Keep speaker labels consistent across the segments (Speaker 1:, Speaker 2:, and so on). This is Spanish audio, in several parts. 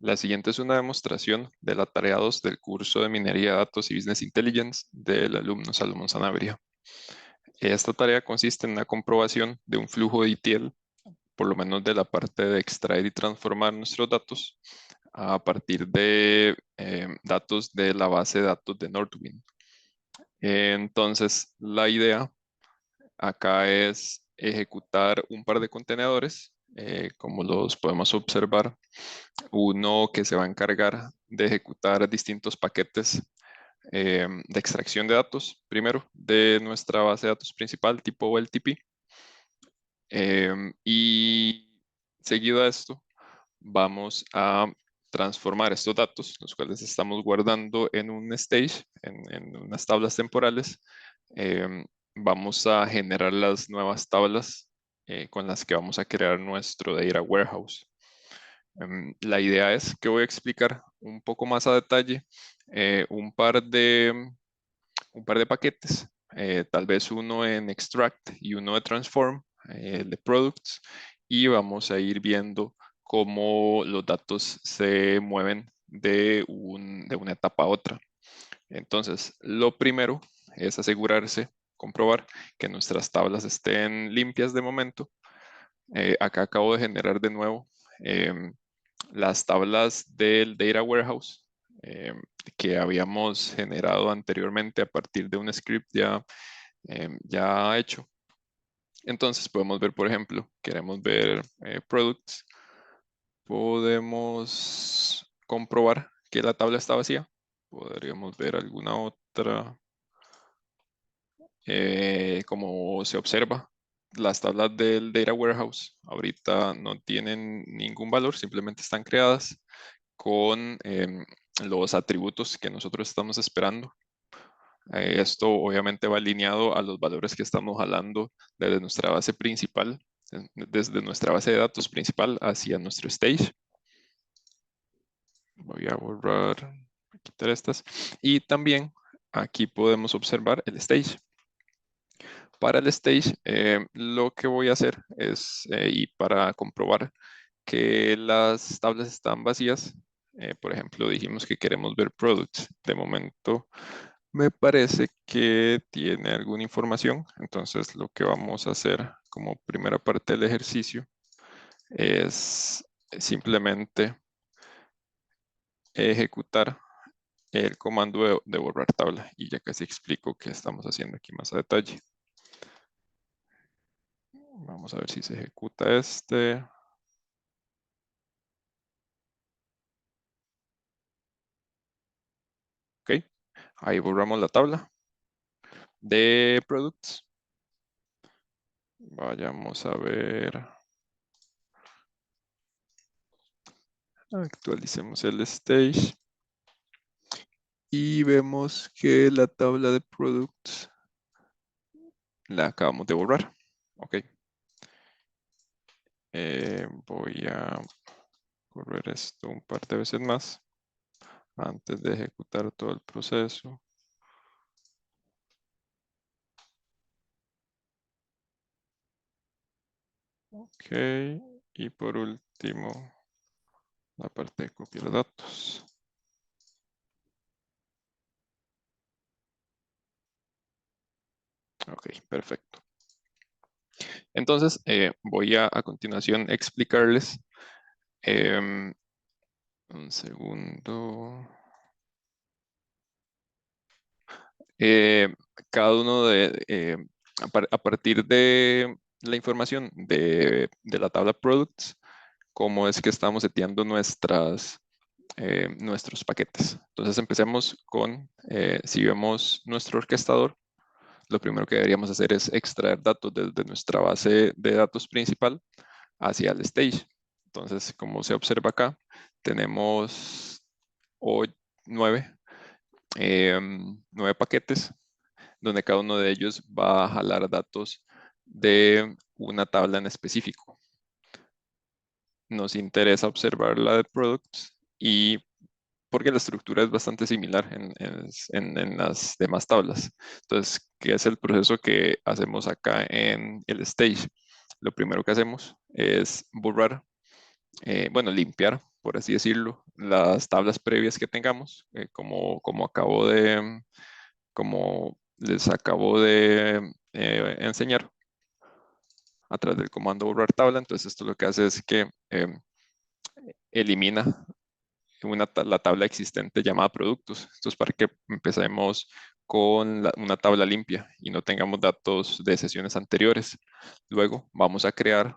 Speaker 1: La siguiente es una demostración de la tarea 2 del curso de Minería de Datos y Business Intelligence del alumno Salomón Sanabria. Esta tarea consiste en la comprobación de un flujo de ETL, por lo menos de la parte de extraer y transformar nuestros datos a partir de datos de la base de datos de Nordwind. Entonces, la idea acá es ejecutar un par de contenedores, como los podemos observar. Uno que se va a encargar de ejecutar distintos paquetes de extracción de datos, primero de nuestra base de datos principal tipo OLTP. Y seguido a esto, vamos a transformar estos datos, los cuales estamos guardando en un stage, en unas tablas temporales. Vamos a generar las nuevas tablas con las que vamos a crear nuestro Data Warehouse. La idea es que voy a explicar un poco más a detalle un par de paquetes, tal vez uno en extract y uno de transform, de products, y vamos a ir viendo cómo los datos se mueven de una etapa a otra. Entonces, lo primero es asegurarse, comprobar que nuestras tablas estén limpias de momento. Acá acabo de generar de nuevo las tablas del Data Warehouse que habíamos generado anteriormente a partir de un script ya hecho. Entonces podemos ver, por ejemplo, queremos ver products. Podemos comprobar que la tabla está vacía. Podríamos ver alguna otra. Como se observa, las tablas del Data Warehouse ahorita no tienen ningún valor, simplemente están creadas con los atributos que nosotros estamos esperando. Esto obviamente va alineado a los valores que estamos jalando desde nuestra base principal, desde nuestra base de datos principal hacia nuestro stage. Voy a borrar, quitar estas. Y también aquí podemos observar el stage. Para el stage, lo que voy a hacer es, y para comprobar que las tablas están vacías, por ejemplo, dijimos que queremos ver products. De momento, me parece que tiene alguna información. Entonces, lo que vamos a hacer como primera parte del ejercicio es simplemente ejecutar el comando de borrar tabla. Y ya casi explico qué estamos haciendo aquí más a detalle. Vamos a ver si se ejecuta este. Ok, ahí borramos la tabla de products. Vayamos a ver. Actualicemos el stage. Y vemos que la tabla de products la acabamos de borrar. Ok. Voy a correr esto un par de veces más antes de ejecutar todo el proceso. Ok. Y por último, la parte de copiar datos. Ok, perfecto. Entonces, voy a continuación explicarles un segundo. Cada uno a partir de la información de la tabla products, cómo es que estamos seteando nuestros paquetes. Entonces empecemos con, si vemos nuestro orquestador, lo primero que deberíamos hacer es extraer datos desde nuestra base de datos principal hacia el stage. Entonces, como se observa acá, tenemos 9 paquetes, donde cada uno de ellos va a jalar datos de una tabla en específico. Nos interesa observar la de products y porque la estructura es bastante similar en las demás tablas. Entonces, ¿qué es el proceso que hacemos acá en el stage? Lo primero que hacemos es borrar, bueno, limpiar por así decirlo, las tablas previas que tengamos, como les acabo de enseñar a través del comando borrar tabla. Entonces esto lo que hace es que elimina la tabla existente llamada productos. Esto es para que empecemos con una tabla limpia y no tengamos datos de sesiones anteriores. Luego vamos a crear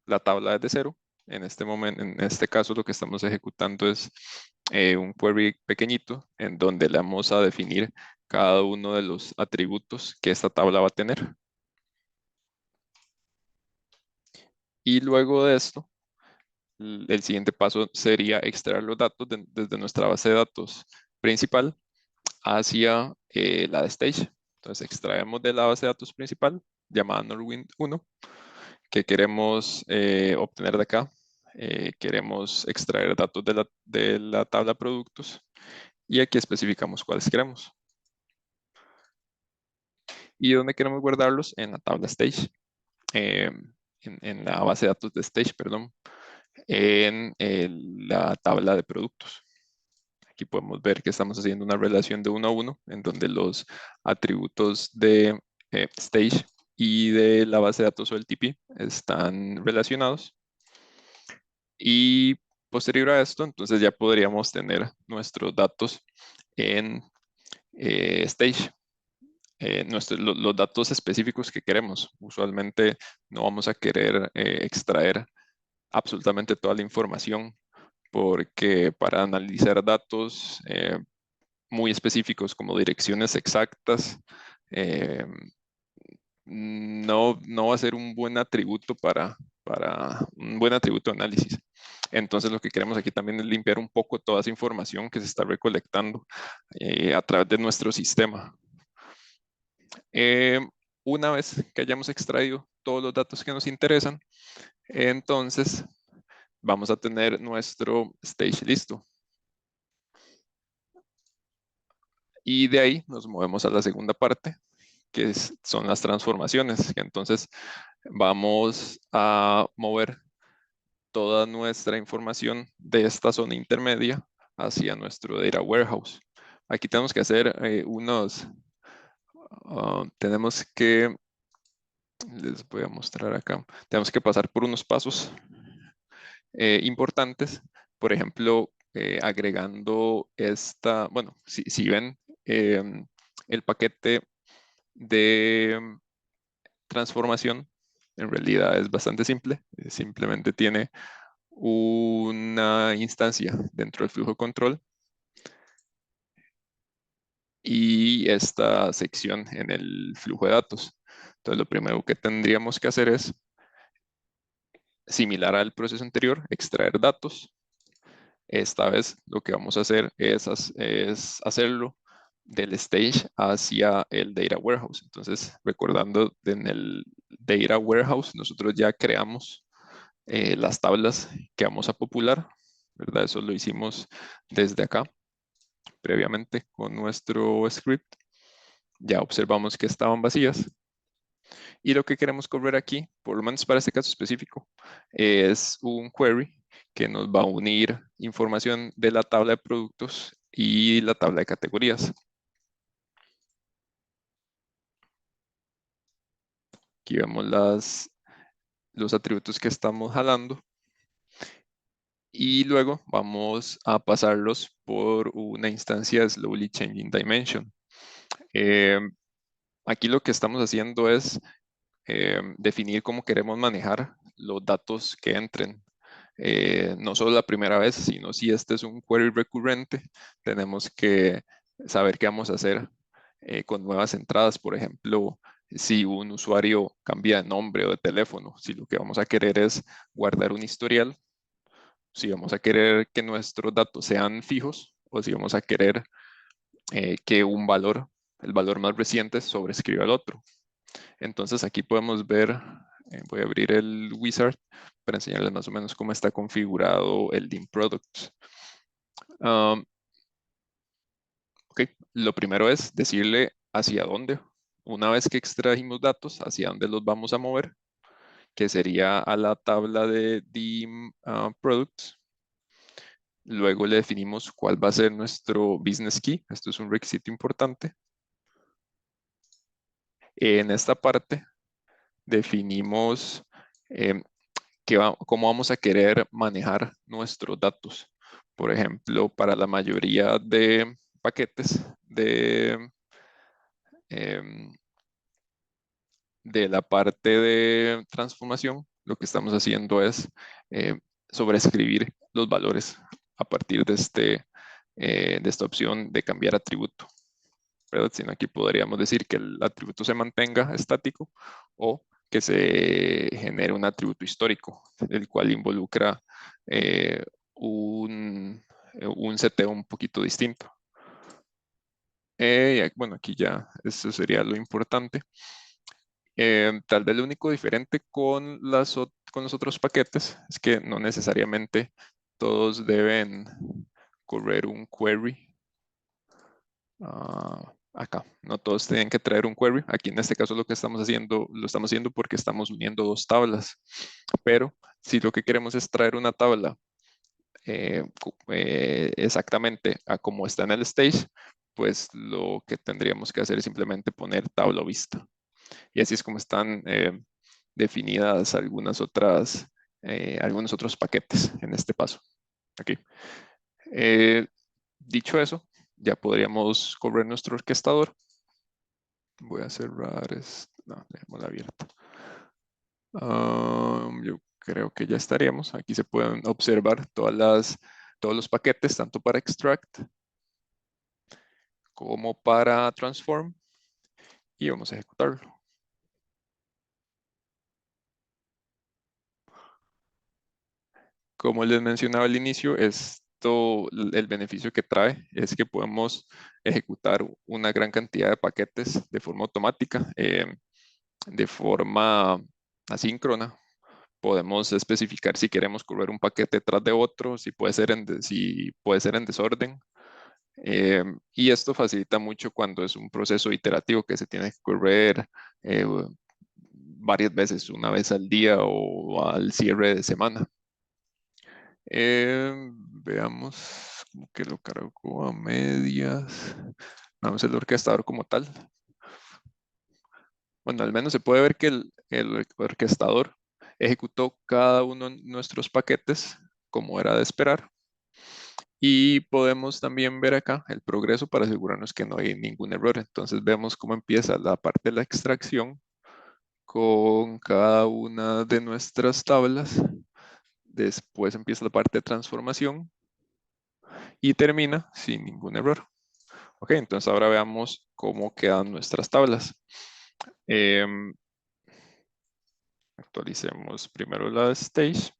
Speaker 1: la tabla desde cero. En este momento, en este caso, lo que estamos ejecutando es un query pequeñito en donde le vamos a definir cada uno de los atributos que esta tabla va a tener. Y luego de esto, el siguiente paso sería extraer los datos desde nuestra base de datos principal hacia la de Stage. Entonces extraemos de la base de datos principal llamada Norwind 1 que queremos obtener de acá. Queremos extraer datos de la tabla productos y aquí especificamos cuáles queremos. ¿Y dónde queremos guardarlos? En la tabla Stage, en la base de datos de Stage, perdón, en la tabla de productos. Aquí podemos ver que estamos haciendo una relación de 1 a 1, en donde los atributos de Stage y de la base de datos OLTP están relacionados. Y posterior a esto, entonces ya podríamos tener nuestros datos en Stage. Los datos específicos que queremos. Usualmente no vamos a querer extraer absolutamente toda la información porque para analizar datos muy específicos como direcciones exactas, eh, no va a ser un buen atributo para un buen atributo de análisis. Entonces lo que queremos aquí también es limpiar un poco toda esa información que se está recolectando a través de nuestro sistema. Eh, una vez que hayamos extraído todos los datos que nos interesan, entonces vamos a tener nuestro stage listo. Y de ahí nos movemos a la segunda parte, que son las transformaciones. Entonces vamos a mover toda nuestra información de esta zona intermedia hacia nuestro data warehouse. Aquí tenemos que hacer tenemos que, les voy a mostrar acá, tenemos que pasar por unos pasos importantes. Por ejemplo, agregando bueno, si ven el paquete de transformación, en realidad es bastante simple. Simplemente tiene una instancia dentro del flujo control y esta sección en el flujo de datos. Entonces, lo primero que tendríamos que hacer es, similar al proceso anterior, extraer datos. Esta vez lo que vamos a hacer es hacerlo del stage hacia el data warehouse. Entonces, recordando, en el data warehouse nosotros ya creamos las tablas que vamos a popular, ¿verdad? Eso lo hicimos desde acá previamente con nuestro script. Ya observamos que estaban vacías. Y lo que queremos correr aquí, por lo menos para este caso específico, es un query que nos va a unir información de la tabla de productos y la tabla de categorías. Aquí vemos los atributos que estamos jalando. Y luego vamos a pasarlos por una instancia de Slowly Changing Dimension. Aquí lo que estamos haciendo es definir cómo queremos manejar los datos que entren. No solo la primera vez, sino si este es un query recurrente, tenemos que saber qué vamos a hacer con nuevas entradas. Por ejemplo, si un usuario cambia de nombre o de teléfono, si lo que vamos a querer es guardar un historial, si vamos a querer que nuestros datos sean fijos o si vamos a querer que el valor más reciente, sobrescriba al otro. Entonces aquí podemos ver, voy a abrir el wizard para enseñarles más o menos cómo está configurado el DIM Products. Ok, lo primero es decirle hacia dónde, una vez que extrajimos datos, hacia dónde los vamos a mover, que sería a la tabla de DIM Products. Luego le definimos cuál va a ser nuestro business key. Esto es un requisito importante. En esta parte definimos cómo vamos a querer manejar nuestros datos. Por ejemplo, para la mayoría de paquetes em, de la parte de transformación, lo que estamos haciendo es sobreescribir los valores a partir de esta opción de cambiar atributo. ¿Verdad? Sino aquí podríamos decir que el atributo se mantenga estático o que se genere un atributo histórico, el cual involucra un seteo un poquito distinto. Bueno, aquí ya eso sería lo importante. Tal vez lo único diferente con los otros paquetes es que no necesariamente todos deben correr un query. Acá, no todos tienen que traer un query. Aquí en este caso lo estamos haciendo porque estamos uniendo dos tablas. Pero si lo que queremos es traer una tabla exactamente a como está en el stage, pues lo que tendríamos que hacer es simplemente poner tabla o vista. Y así es como están definidas algunos otros paquetes en este paso. Aquí. Dicho eso, ya podríamos correr nuestro orquestador. Voy a cerrar esto. No, dejémosla abierta. Yo creo que ya estaríamos. Aquí se pueden observar todos los paquetes, tanto para extract como para transform. Y vamos a ejecutarlo. Como les mencionaba al inicio, el beneficio que trae es que podemos ejecutar una gran cantidad de paquetes de forma automática, de forma asíncrona. Podemos especificar si queremos correr un paquete tras de otro, si puede ser en desorden. Y esto facilita mucho cuando es un proceso iterativo que se tiene que correr eh, varias veces, una vez al día o al cierre de semana. Veamos como que lo cargo a medias. Vamos el orquestador como tal. Bueno, al menos se puede ver que el orquestador ejecutó cada uno de nuestros paquetes como era de esperar. Y podemos también ver acá el progreso para asegurarnos que no hay ningún error. Entonces vemos cómo empieza la parte de la extracción con cada una de nuestras tablas. Después empieza la parte de transformación y termina sin ningún error. Ok, entonces ahora veamos cómo quedan nuestras tablas. Em, Actualicemos primero la stage.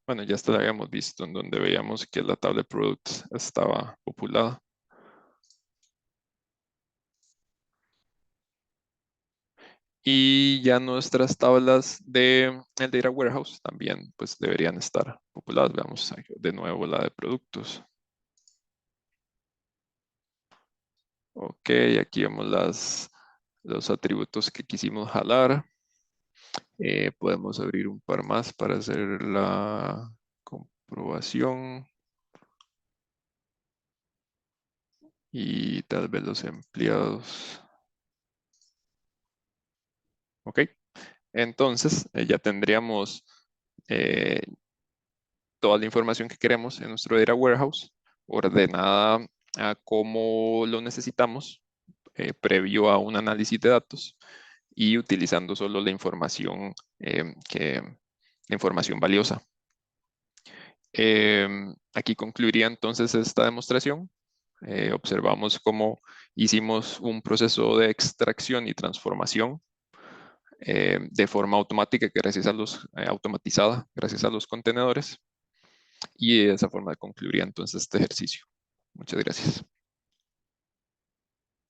Speaker 1: Bueno, ya esta la habíamos visto en donde veíamos que la tabla de products estaba populada. Y ya nuestras tablas de el Data Warehouse también pues deberían estar populadas. Veamos de nuevo la de productos. Ok, aquí vemos los atributos que quisimos jalar. Podemos abrir un par más para hacer la comprobación. Y tal vez los empleados. Ok, entonces ya tendríamos eh, toda la información que queremos en nuestro Data Warehouse ordenada a como lo necesitamos, previo a un análisis de datos y utilizando solo la información, la información valiosa. Aquí concluiría entonces esta demostración. Observamos cómo hicimos un proceso de extracción y transformación de forma automática automatizada gracias a los contenedores. Y de esa forma concluiría entonces este ejercicio. Muchas gracias.